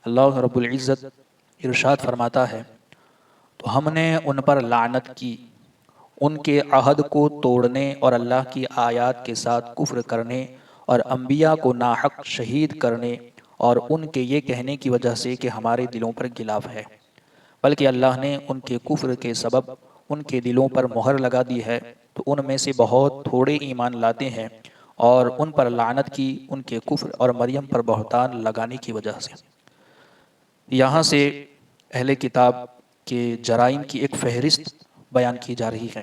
اللہ رب العزت ارشاد فرماتا ہے تو ہم نے ان پر لعنت کی، ان کے عہد کو توڑنے اور اللہ کی آیات کے ساتھ کفر کرنے اور انبیاء کو ناحق شہید کرنے اور ان کے یہ کہنے کی وجہ سے کہ ہمارے دلوں پر غلاف ہے، بلکہ اللہ نے ان کے کفر کے سبب ان کے دلوں پر مہر لگا دی ہے، تو ان میں سے بہت تھوڑے ایمان لاتے ہیں، اور ان پر لعنت کی ان کے کفر اور مریم پر بہتان لگانے کی وجہ سے۔ یہاں سے اہل کتاب کے جرائم کی ایک فہرست بیان کی جا رہی ہے،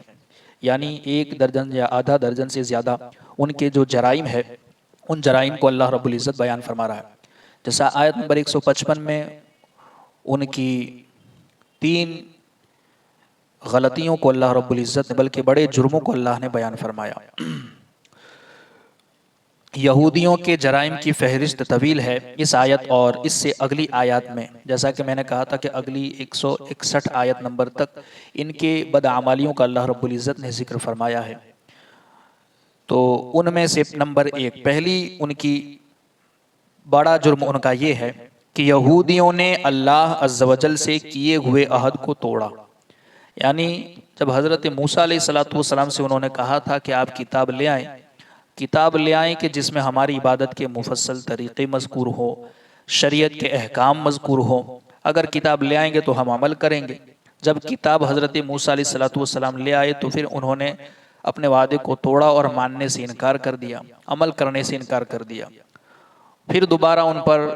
یعنی 1 درجن یا آدھا درجن سے زیادہ ان کے جو جرائم ہے، ان جرائم کو اللہ رب العزت بیان فرما رہا ہے۔ جیسا آیت نمبر 155 میں ان کی 3 غلطیوں کو اللہ رب العزت نے، بلکہ بڑے جرموں کو اللہ نے بیان فرمایا۔ یہودیوں کے جرائم کی فہرست طویل ہے اس آیت اور اس سے اگلی آیات میں، جیسا کہ میں نے کہا تھا کہ اگلی 161 آیت نمبر تک ان کے بدعمالیوں کا اللہ رب العزت نے ذکر فرمایا ہے۔ تو ان میں سے نمبر 1، پہلی ان کی بڑا جرم ان کا یہ ہے کہ یہودیوں نے اللہ عز و جل سے کیے ہوئے عہد کو توڑا، یعنی جب حضرت موسیٰ علیہ السلام سے انہوں نے کہا تھا کہ آپ کتاب لے آئیں کہ جس میں ہماری عبادت کے مفصل طریقے مذکور ہو، شریعت کے احکام مذکور ہو، اگر کتاب لے آئیں گے تو ہم عمل کریں گے۔ جب کتاب حضرت موسیٰ علیہ السلام لے آئے تو پھر انہوں نے اپنے وعدے کو توڑا اور ماننے سے انکار کر دیا، عمل کرنے سے انکار کر دیا۔ پھر دوبارہ ان پر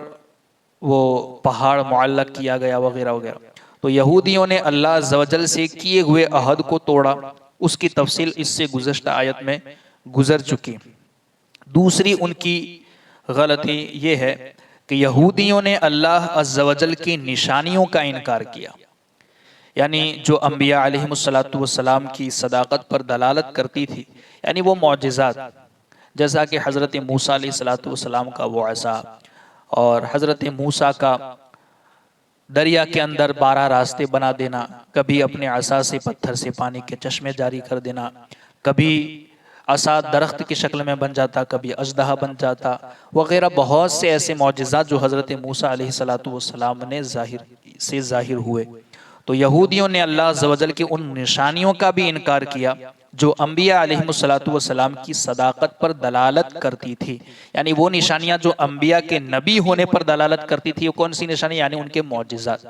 وہ پہاڑ معلق کیا گیا وغیرہ وغیرہ۔ تو یہودیوں نے اللہ عز و جل سے کیے ہوئے عہد کو توڑا، اس کی تفصیل اس سے گزشتہ آیت میں گزر چکی۔ دوسری ان کی غلطی یہ ہے کہ یہودیوں نے اللہ عز و جل کی نشانیوں کا انکار کیا، یعنی جو انبیاء علیہ السلام کی صداقت پر دلالت کرتی تھی، یعنی وہ معجزات، جیسا کہ حضرت موسیٰ علیہ السلام کا وہ عصا، اور حضرت موسیٰ کا دریا کے اندر 12 راستے بنا دینا، کبھی اپنے عصا سے پتھر سے پانی کے چشمے جاری کر دینا، کبھی عصا درخت کی شکل میں بن جاتا، کبھی اژدہا بن جاتا وغیرہ، بہت سے ایسے معجزات جو حضرت موسیٰ علیہ السلام نے ظاہر ہوئے۔ تو یہودیوں نے اللہ عز و جل کی ان نشانیوں کا بھی انکار کیا جو انبیاء علیہ السلام کی صداقت پر دلالت کرتی تھی، یعنی وہ نشانیاں جو انبیاء کے نبی ہونے پر دلالت کرتی تھی۔ وہ کون سی نشانی؟ یعنی ان کے معجزات۔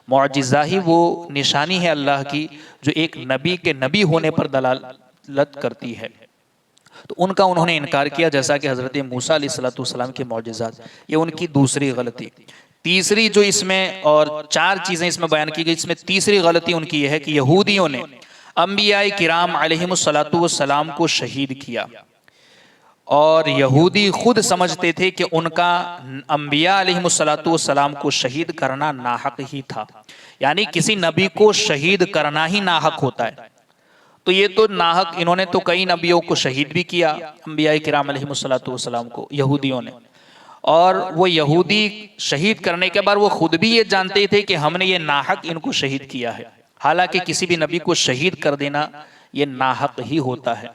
معجزہ ہی وہ نشانی ہے اللہ کی جو ایک نبی کے نبی ہونے پر دلالت کرتی ہے، تو ان کا انہوں نے انکار کیا، جیسا کہ حضرت موسیٰ علیہ السلام کے معجزات۔ یہ ان کی دوسری غلطی۔ تیسری جو اس میں، اور 4 چیزیں اس میں بیان کی گئی، اس میں تیسری غلطی ان کی یہ ہے کہ یہودیوں نے انبیاء کرام علیہ السلام کو شہید کیا، اور یہودی خود سمجھتے تھے کہ ان کا انبیاء علیہ السلام کو شہید کرنا ناحق ہی تھا، یعنی کسی نبی کو شہید کرنا ہی ناحق ہوتا ہے۔ تو یہ تو ناحق، انہوں نے تو کئی نبیوں کو شہید بھی کیا، انبیاء کرام علیہ السلام کو، یہودیوں نے، اور وہ یہودی شہید کرنے کے بعد وہ خود بھی یہ جانتے تھے کہ ہم نے یہ ناحق ان کو شہید کیا ہے، حالانکہ کسی بھی نبی کو شہید کر دینا یہ ناحق ہی ہوتا ہے۔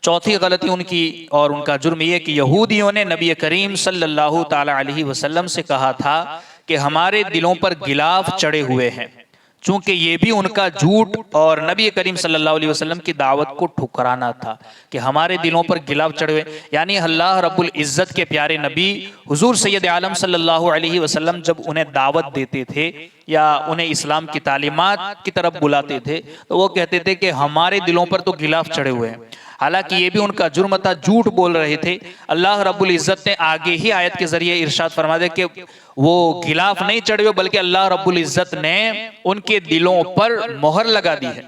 چوتھی غلطی ان کی اور ان کا جرم یہ کہ یہودیوں نے نبی کریم صلی اللہ تعالی علیہ وسلم سے کہا تھا کہ ہمارے دلوں پر غلاف چڑھے ہوئے ہیں، چونکہ یہ بھی ان کا جھوٹ اور نبی کریم صلی اللہ علیہ وسلم کی دعوت کو ٹھکرانا تھا کہ ہمارے دلوں پر غلاف چڑھے ہوئے، یعنی اللہ رب العزت کے پیارے نبی حضور سید عالم صلی اللہ علیہ وسلم جب انہیں دعوت دیتے تھے یا انہیں اسلام کی تعلیمات کی طرف بلاتے تھے تو وہ کہتے تھے کہ ہمارے دلوں پر تو غلاف چڑھے ہوئے ہیں، حالانکہ یہ بھی ان کا جرم تھا، جھوٹ بول رہے تھے۔ اللہ رب العزت نے آگے ہی آیت کے ذریعے ارشاد فرما دیا کہ وہ غلاف نہیں چڑھے ہوئے، بلکہ اللہ رب العزت نے ان کے دلوں پر مہر لگا دی ہے،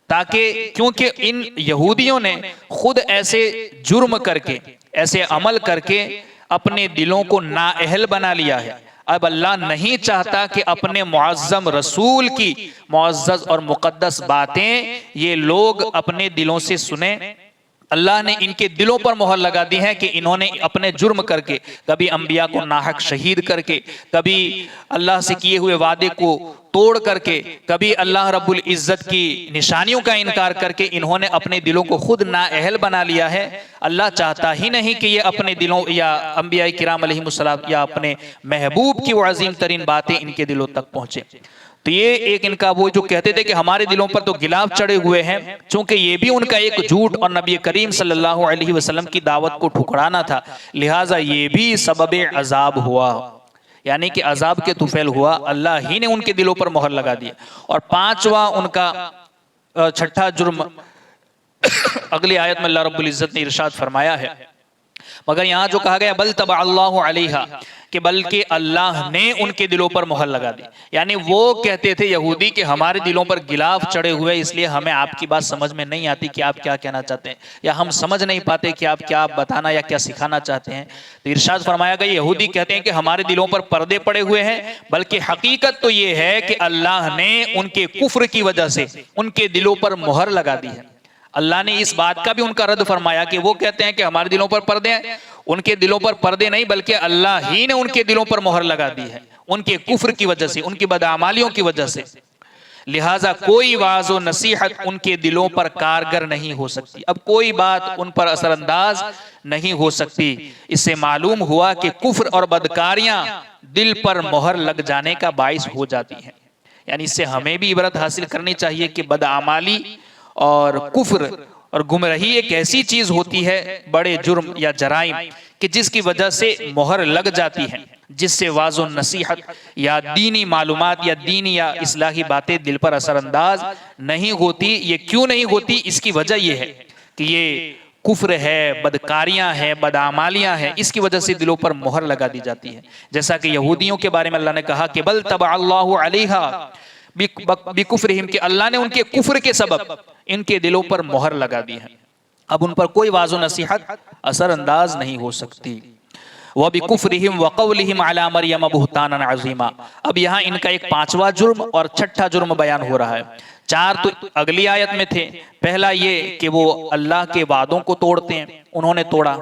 تاکہ کیونکہ ان یہودیوں نے خود ایسے جرم کر کے، ایسے عمل کر کے اپنے دلوں کو نااہل بنا لیا ہے۔ اب اللہ نہیں چاہتا کہ اپنے معظم رسول کی معزز اور مقدس باتیں یہ لوگ اپنے دلوں سے سنیں، اللہ نے ان کے دلوں پر مہر لگا دی ہے کہ انہوں نے اپنے جرم کر کے، کبھی انبیاء کو ناحق شہید کر کے، کبھی اللہ سے کیے ہوئے وعدے کو توڑ کر کے، کبھی اللہ رب العزت کی نشانیوں کا انکار کر کے انہوں نے اپنے دلوں کو خود نااہل بنا لیا ہے۔ اللہ چاہتا ہی نہیں کہ یہ اپنے دلوں یا انبیاء کرام علیہ السلام یا اپنے محبوب کی وہ عظیم ترین باتیں ان کے دلوں تک پہنچے۔ تو یہ ایک ان کا وہ جو کہتے تھے کہ ہمارے دلوں پر تو غلاف چڑھے ہوئے ہیں، چونکہ یہ بھی ان کا ایک جھوٹ اور نبی کریم صلی اللہ علیہ وسلم کی دعوت کو ٹھکرانا تھا، لہٰذا یہ بھی سبب عذاب ہوا، یعنی کہ عذاب کے طفیل ہوا، اللہ ہی نے ان کے دلوں پر مہر لگا دیا۔ اور پانچواں ان کا چھٹا جرم اگلی آیت میں اللہ رب العزت نے ارشاد فرمایا ہے، مگر یہاں جو کہا گیا بل طبع اللہ علیہا، کہ بلکہ اللہ نے ان کے دلوں پر مہر لگا دی، یعنی وہ کہتے تھے یہودی کہ ہمارے دلوں پر غلاف چڑھے ہوئے، اس لیے ہمیں آپ کی بات سمجھ میں نہیں آتی کہ آپ کیا کہنا چاہتے ہیں، یا ہم سمجھ نہیں پاتے کہ آپ کیا بتانا یا کیا سکھانا چاہتے ہیں۔ تو ارشاد فرمایا گیا یہودی کہتے ہیں کہ ہمارے دلوں پر پردے پڑے ہوئے ہیں، بلکہ حقیقت تو یہ ہے کہ اللہ نے ان کے کفر کی وجہ سے ان کے دلوں پر مہر لگا دی ہے۔ اللہ نے اس بات کا بھی ان کا رد فرمایا کہ وہ کہتے ہیں کہ ہمارے دلوں پر پردے ہیں، ان کے دلوں پر پردے نہیں بلکہ اللہ ہی نے ان کے دلوں پر مہر لگا دی ہے، ان کے کفر کی وجہ سے، ان کی بدعمالیوں کی وجہ سے، لہٰذا کوئی واعظ و نصیحت ان کے دلوں پر کارگر نہیں ہو سکتی، اب کوئی بات ان پر اثر انداز نہیں ہو سکتی۔ اس سے معلوم ہوا کہ کفر اور بدکاریاں دل پر مہر لگ جانے کا باعث ہو جاتی ہیں، یعنی اس سے ہمیں بھی عبرت حاصل کرنی چاہیے کہ بدعمالی اور کفر اور گمراہی ایک ایسی چیز ہوتی ہے، بڑے جرم یا جرائم، کہ جس کی وجہ سے مہر لگ جاتی ہے، جس سے واعظ و نصیحت یا دینی معلومات یا دینی یا اصلاحی باتیں دل پر اثر انداز نہیں ہوتی۔ یہ کیوں نہیں ہوتی؟ اس کی وجہ یہ ہے کہ یہ کفر ہے، بدکاریاں ہیں، بدعمالیاں ہیں، اس کی وجہ سے دلوں پر مہر لگا دی جاتی ہے۔ جیسا کہ یہودیوں کے بارے میں اللہ نے کہا کہ بل طبع اللہ علیہا بکفرہم، کہ اللہ نے ان کے کفر کے سبب ان کے دلوں پر مہر لگا دی ہے، اب ان پر کوئی واعظ و نصیحت اثر انداز نہیں ہو سکتی۔ وَبِكُفْرِهِمْ وَقَوْلِهِمْ عَلَى مَرْيَمَ بُهْتَانًا عَظِيمًا، اب یہاں ان کا ایک پانچواں جرم اور چھٹا جرم بیان ہو رہا ہے۔ چار تو اگلی آیت میں تھے، پہلا یہ کہ وہ اللہ کے وعدوں کو توڑتے ہیں، انہوں نے توڑا۔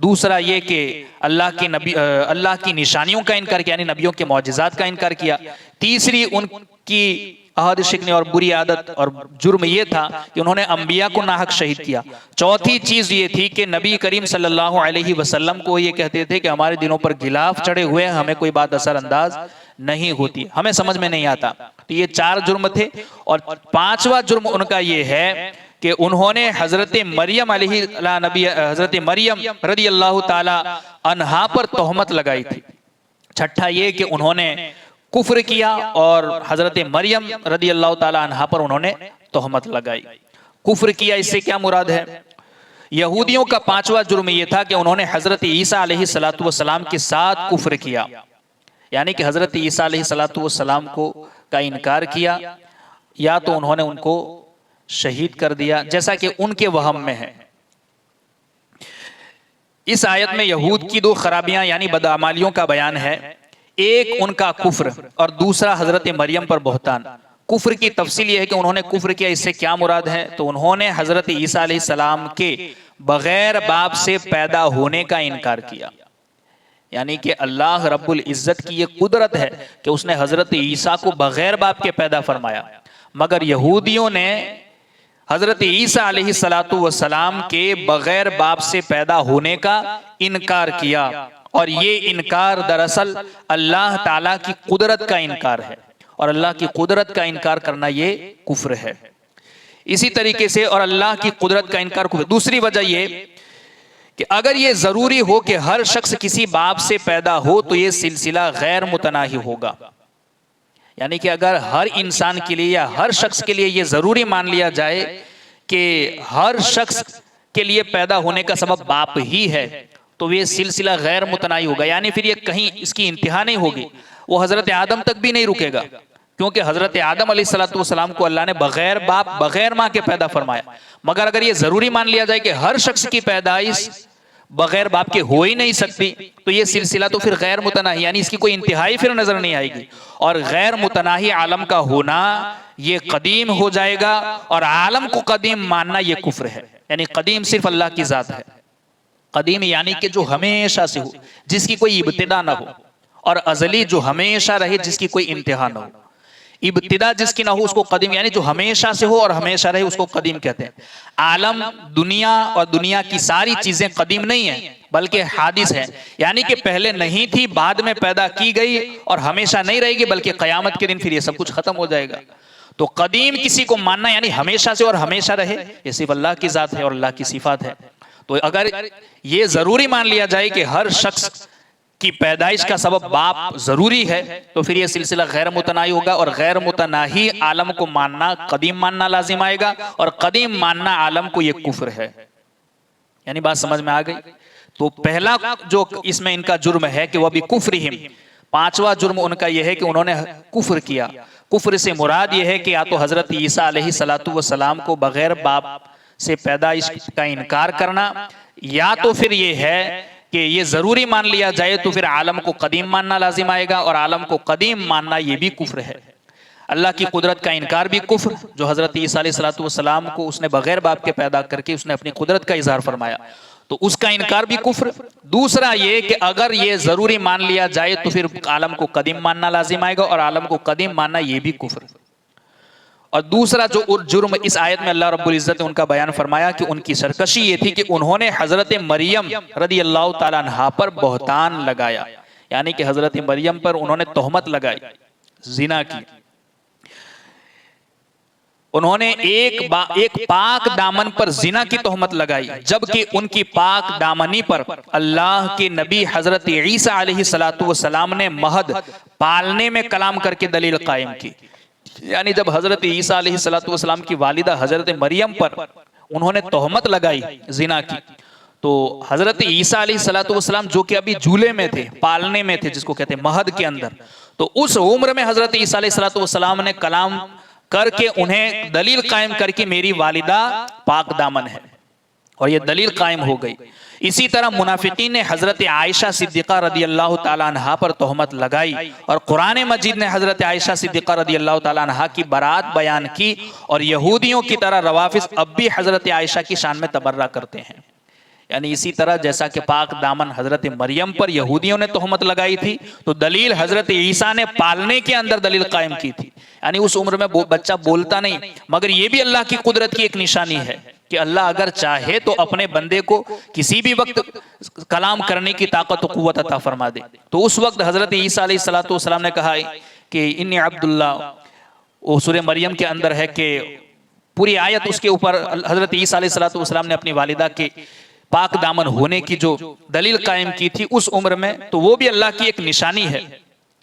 دوسرا یہ کہ اللہ کی نشانیوں کا انکار کیا، یعنی نبیوں کے معجزات کا انکار کیا۔ تیسری ان کی عہد شکنی اور بری عادت اور جرم یہ تھا کہ انہوں نے انبیاء کو ناحق شہید کیا۔ چوتھی چیز یہ تھی کہ نبی کریم صلی اللہ علیہ وسلم کو یہ کہتے تھے کہ ہمارے دلوں پر غلاف چڑھے ہوئے ہیں، ہمیں کوئی بات اثر انداز نہیں ہوتی، ہمیں سمجھ میں نہیں آتا۔ تو یہ چار جرم تھے، اور پانچواں جرم ان کا یہ ہے کہ انہوں نے حضرت مریم حضرت مریم رضی اللہ تعالی عنہا پر تہمت لگائی تھی۔ چھٹا یہ کہ انہوں نے کفر کیا اور حضرت مریم رضی اللہ تعالی عنہا پر انہوں نے تہمت لگائی۔ کفر کیا، اس سے کیا مراد ہے؟ یہودیوں کا پانچواں جرم یہ تھا کہ انہوں نے حضرت عیسیٰ علیہ السلام کے ساتھ کفر کیا، یعنی کہ حضرت عیسیٰ علیہ السلام کا انکار کیا، یا تو انہوں نے ان کو شہید کر دیا جیسا کہ ان کے وہم میں ہے۔ اس آیت میں یہود کی دو خرابیاں یعنی بدعمالیوں کا بیان ہے، ایک ان کا کفر اور دوسرا حضرت مریم پر بہتان۔ کفر کی تفصیل یہ ہے کہ انہوں نے کفر کیا، اس سے کیا مراد ہے؟ تو انہوں نے حضرت عیسیٰ علیہ السلام کے بغیر باپ سے پیدا ہونے کا انکار کیا، یعنی کہ اللہ رب العزت کی یہ قدرت ہے کہ اس نے حضرت عیسیٰ کو بغیر باپ کے پیدا فرمایا، مگر یہودیوں نے حضرت عیسیٰ علیہ السلام کے بغیر باپ سے پیدا ہونے کا انکار کیا، اور یہ انکار دراصل اللہ تعالیٰ کی قدرت کا انکار ہے، اور اللہ کی قدرت کا انکار کرنا یہ کفر ہے۔ اسی طریقے سے اور اللہ کی قدرت کا انکار کفر۔ دوسری وجہ یہ کہ اگر یہ ضروری ہو کہ ہر شخص کسی باپ سے پیدا ہو تو یہ سلسلہ غیر متناہی ہوگا، یعنی کہ اگر ہر انسان کے لیے یا ہر شخص کے لیے یہ ضروری مان لیا جائے کہ ہر شخص کے لیے پیدا ہونے کا سبب باپ ہی ہے تو یہ سلسلہ غیر متناہی ہوگا، یعنی پھر یہ کہیں اس کی انتہا نہیں ہوگی، وہ حضرت آدم تک بھی نہیں رکے گا، کیونکہ حضرت آدم علیہ السلام کو اللہ نے بغیر باپ بغیر ماں کے پیدا فرمایا۔ مگر اگر یہ ضروری مان لیا جائے کہ ہر شخص کی پیدائش بغیر باپ کے ہو ہی نہیں سکتی، تو یہ سلسلہ تو پھر غیر متناہی، یعنی اس کی کوئی انتہائی پھر نظر نہیں آئے گی، اور غیر متناہی عالم کا ہونا یہ قدیم ہو جائے گا، اور عالم کو قدیم ماننا یہ کفر ہے۔ یعنی قدیم صرف اللہ کی ذات ہے، قدیم یعنی کہ جو ہمیشہ سے ہو، جس کی کوئی ابتدا نہ ہو، اور ازلی جو ہمیشہ رہے، جس کی کوئی انتہا نہ ہو۔ ابتدا جس کی نہ ہو اس کو قدیم، یعنی جو ہمیشہ سے ہو اور ہمیشہ رہے اس کو قدیم کہتے ہیں۔ عالم، دنیا اور دنیا کی ساری چیزیں قدیم نہیں ہیں بلکہ حادث ہیں، یعنی کہ پہلے نہیں تھی، بعد میں پیدا کی گئی اور ہمیشہ نہیں رہے گی، بلکہ قیامت کے دن پھر یہ سب کچھ ختم ہو جائے گا۔ تو قدیم کسی کو ماننا یعنی ہمیشہ سے اور ہمیشہ رہے، یہ صرف اللہ کی ذات ہے اور اللہ کی صفات ہے۔ تو اگر یہ ضروری مان لیا جائے کہ ہر شخص کی پیدائش کا سبب باپ ضروری ہے، تو پھر یہ سلسلہ غیر متناہی ہوگا، اور غیر متناہی عالم کو ماننا، قدیم ماننا لازم آئے گا، اور قدیم ماننا عالم کو یہ کفر ہے۔ یعنی بات سمجھ میں آ گئی؟ تو پہلا جو اس میں ان کا جرم ہے کہ وہ بھی کفرہم، پانچواں جرم ان کا یہ ہے کہ انہوں نے کفر کیا۔ کفر سے مراد یہ ہے کہ یا تو حضرت عیسیٰ علیہ السلام کو بغیر باپ سے پیدائش کا انکار کرنا، یا تو پھر یہ ہے کہ یہ ضروری مان لیا جائے تو پھر عالم کو قدیم ماننا لازم آئے گا، اور عالم کو قدیم ماننا یہ بھی کفر ہے۔ اللہ کی قدرت کا انکار بھی کفر، جو حضرت عیسیٰ علیہ السلام کو اس نے بغیر باپ کے پیدا کر کے اس نے اپنی قدرت کا اظہار فرمایا، تو اس کا انکار بھی کفر۔ دوسرا یہ کہ اگر یہ ضروری مان لیا جائے تو پھر عالم کو قدیم ماننا لازم آئے گا، اور عالم کو قدیم ماننا یہ بھی کفر۔ اور دوسرا جو جرم اس آیت میں اللہ رب العزت نے ان کا بیان فرمایا کہ ان کی سرکشی یہ تھی کہ انہوں نے حضرت مریم رضی اللہ تعالیٰ عنہا پر بہتان لگایا، یعنی کہ حضرت مریم پر انہوں نے تہمت لگائی، زنا کی۔ انہوں نے ایک پاک دامن پر زنا کی تہمت لگائی، جبکہ ان کی پاک دامنی پر اللہ کے نبی حضرت عیسیٰ علیہ السلام نے مہد پالنے میں کلام کر کے دلیل قائم کی۔ یعنی جب حضرت عیسیٰ علیہ السلام کی والدہ حضرت مریم پر انہوں نے تہمت لگائی زنا کی، تو حضرت عیسیٰ علیہ السلام جو کہ ابھی جھولے میں تھے، پالنے میں تھے، جس کو کہتے ہیں مہد کے اندر، تو اس عمر میں حضرت عیسیٰ علیہ السلام نے کلام کر کے انہیں دلیل قائم کر کے میری والدہ پاک دامن ہے، اور یہ دلیل قائم ہو گئی۔ اسی طرح منافقین نے حضرت عائشہ صدیقہ رضی اللہ تعالیٰ عنہا پر تہمت لگائی، اور قرآن مجید نے حضرت عائشہ صدیقہ رضی اللہ تعالیٰ عنہا کی برات بیان کی، اور یہودیوں کی طرح روافض اب بھی حضرت عائشہ کی شان میں تبرہ کرتے ہیں۔ یعنی اسی طرح جیسا کہ پاک دامن حضرت مریم پر یہودیوں نے تہمت لگائی تھی، تو دلیل حضرت عیسیٰ نے پالنے کے اندر دلیل قائم کی تھی۔ یعنی اس عمر میں بچہ بولتا نہیں، مگر یہ بھی اللہ کی قدرت کی ایک نشانی ہے کہ اللہ اگر چاہے تو اپنے بندے کو کسی بھی وقت کلام کرنے کی طاقت و قوت عطا فرما دے۔ تو اس وقت حضرت عیسیٰ علیہ السلام نے کہا کہ انی عبداللہ، وہ سورہ مریم کے اندر ہے کہ پوری آیت اس کے اوپر حضرت عیسیٰ علیہ السلام نے اپنی والدہ کے پاک دامن ہونے کی جو دلیل قائم کی تھی اس عمر میں، تو وہ بھی اللہ کی ایک نشانی ہے۔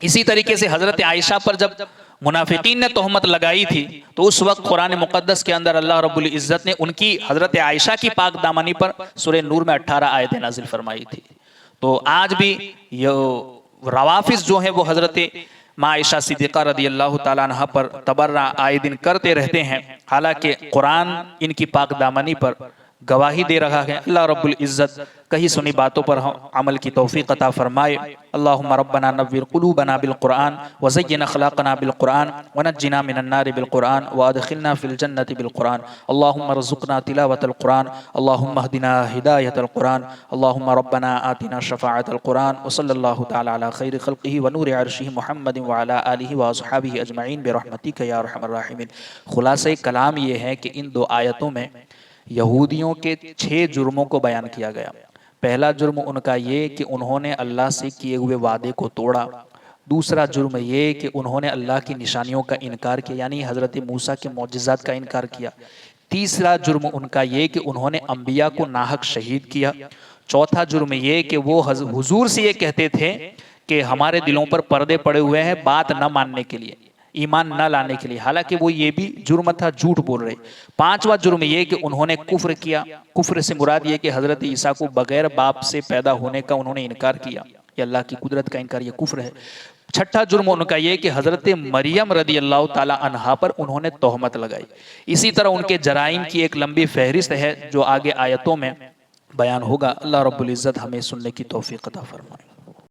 اسی طریقے سے حضرت عائشہ پر جب منافقین نے تہمت لگائی تھی تو اس وقت قرآن مقدس کے اندر اللہ رب العزت نے ان کی حضرت عائشہ کی پاک دامنی پر سورہ نور میں 18 آیتیں نازل فرمائی تھی۔ تو آج بھی روافض جو ہیں وہ حضرت عائشہ صدیقہ رضی اللہ تعالیٰ عنہ پر تبرہ آئے دن کرتے رہتے ہیں، حالانکہ قرآن ان کی پاک دامنی پر گواہی دے رہا ہے۔ اللہ رب العزت کہیں سنی باتوں پر عمل کی توفیق عطا فرمائے۔ اللہم ربنا نور قلوبنا بالقرآن وزین اخلاقنا بالقرآن ونجنا من النار بالقرآن وادخلنا فی الجنة بالقرآن۔ اللہم رزقنا تلاوة القرآن، اللہم اہدنا ہدایت القرآن، اللہم ربنا آتنا شفاعت القرآن، وصلی اللہ تعالی علی خیر خلقہ ونور عرشہ محمد وعلی آلہ واصحابہ اجمعین برحمتک یا ارحم الراحمین۔ خلاصہ کلام یہ ہے کہ ان دو آیتوں میں یہودیوں کے 6 جرموں کو بیان کیا گیا۔ پہلا جرم ان کا یہ کہ انہوں نے اللہ سے کیے ہوئے وعدے کو توڑا۔ دوسرا جرم یہ کہ انہوں نے اللہ کی نشانیوں کا انکار کیا، یعنی حضرت موسیٰ کے معجزات کا انکار کیا۔ تیسرا جرم ان کا یہ کہ انہوں نے انبیاء کو ناحق شہید کیا۔ چوتھا جرم یہ کہ وہ حضور سے یہ کہتے تھے کہ ہمارے دلوں پر پردے پڑے ہوئے ہیں بات نہ ماننے کے لیے، ایمان نہ لانے کے لیے، حالانکہ وہ یہ بھی جرم تھا، جھوٹ بول رہے۔ پانچواں جرم یہ کہ انہوں نے کفر کیا۔ کفر سے مراد یہ کہ حضرت عیسیٰ کو بغیر باپ سے پیدا ہونے کا انہوں نے انکار کیا، یہ اللہ کی قدرت کا انکار، یہ کفر ہے۔ چھٹا جرم ان کا یہ کہ حضرت مریم رضی اللہ تعالی عنہا پر انہوں نے تہمت لگائی۔ اسی طرح ان کے جرائم کی ایک لمبی فہرست ہے جو آگے آیتوں میں بیان ہوگا۔ اللہ رب العزت ہمیں سننے کی توفیق عطا فرمائے۔